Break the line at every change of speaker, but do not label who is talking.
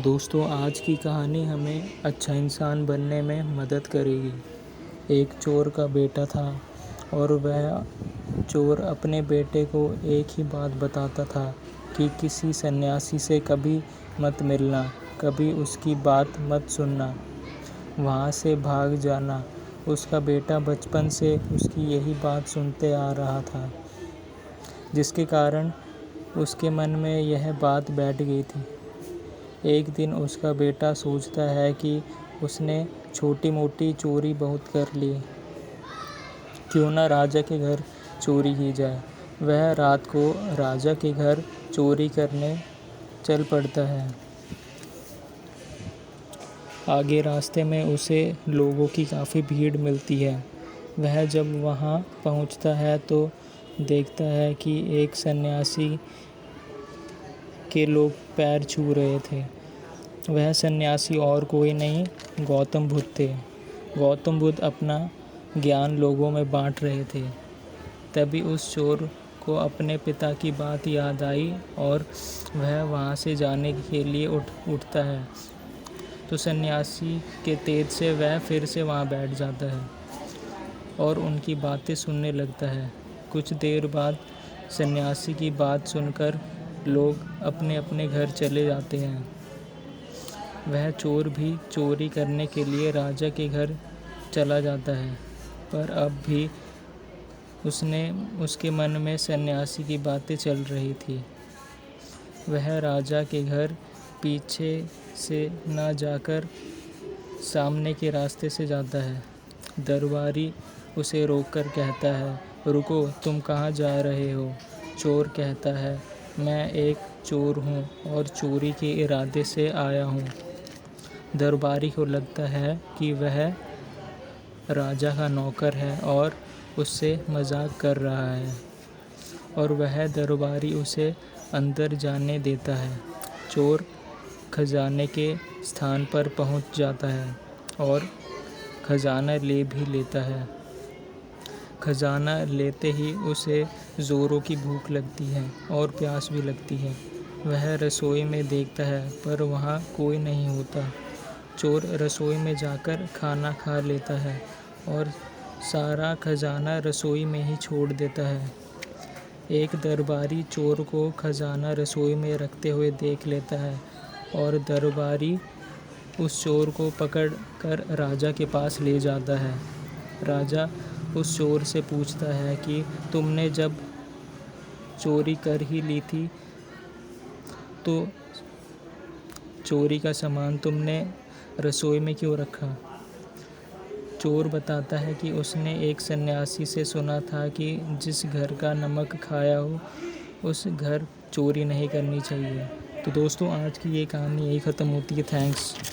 दोस्तों, आज की कहानी हमें अच्छा इंसान बनने में मदद करेगी। एक चोर का बेटा था और वह चोर अपने बेटे को एक ही बात बताता था कि किसी सन्यासी से कभी मत मिलना, कभी उसकी बात मत सुनना, वहाँ से भाग जाना। उसका बेटा बचपन से उसकी यही बात सुनते आ रहा था, जिसके कारण उसके मन में यह बात बैठ गई थी। एक दिन उसका बेटा सोचता है कि उसने छोटी मोटी चोरी बहुत कर ली, क्यों ना राजा के घर चोरी की जाए। वह रात को राजा के घर चोरी करने चल पड़ता है। आगे रास्ते में उसे लोगों की काफ़ी भीड़ मिलती है। वह जब वहाँ पहुँचता है तो देखता है कि एक सन्यासी के लोग पैर छू रहे थे। वह सन्यासी और कोई नहीं, गौतम बुद्ध थे। गौतम बुद्ध अपना ज्ञान लोगों में बांट रहे थे। तभी उस चोर को अपने पिता की बात याद आई और वह वहाँ से जाने के लिए उठता है, तो सन्यासी के तेज से वह फिर से वहाँ बैठ जाता है और उनकी बातें सुनने लगता है। कुछ देर बाद सन्यासी की बात सुनकर लोग अपने अपने घर चले जाते हैं। वह चोर भी चोरी करने के लिए राजा के घर चला जाता है, पर अब भी उसके मन में सन्यासी की बातें चल रही थी। वह राजा के घर पीछे से ना जाकर सामने के रास्ते से जाता है। दरबारी उसे रोककर कहता है, रुको, तुम कहाँ जा रहे हो? चोर कहता है, मैं एक चोर हूँ और चोरी के इरादे से आया हूँ। दरबारी को लगता है कि वह राजा का नौकर है और उससे मजाक कर रहा है, और वह दरबारी उसे अंदर जाने देता है। चोर खजाने के स्थान पर पहुंच जाता है और खजाना ले भी लेता है। खजाना लेते ही उसे ज़ोरों की भूख लगती है और प्यास भी लगती है। वह रसोई में देखता है, पर वहाँ कोई नहीं होता। चोर रसोई में जाकर खाना खा लेता है और सारा खजाना रसोई में ही छोड़ देता है। एक दरबारी चोर को खजाना रसोई में रखते हुए देख लेता है और दरबारी उस चोर को पकड़ कर राजा के पास ले जाता है। राजा उस चोर से पूछता है कि तुमने जब चोरी कर ही ली थी तो चोरी का सामान तुमने रसोई में क्यों रखा? चोर बताता है कि उसने एक सन्यासी से सुना था कि जिस घर का नमक खाया हो उस घर चोरी नहीं करनी चाहिए। तो दोस्तों, आज की ये कहानी यही ख़त्म होती है। थैंक्स।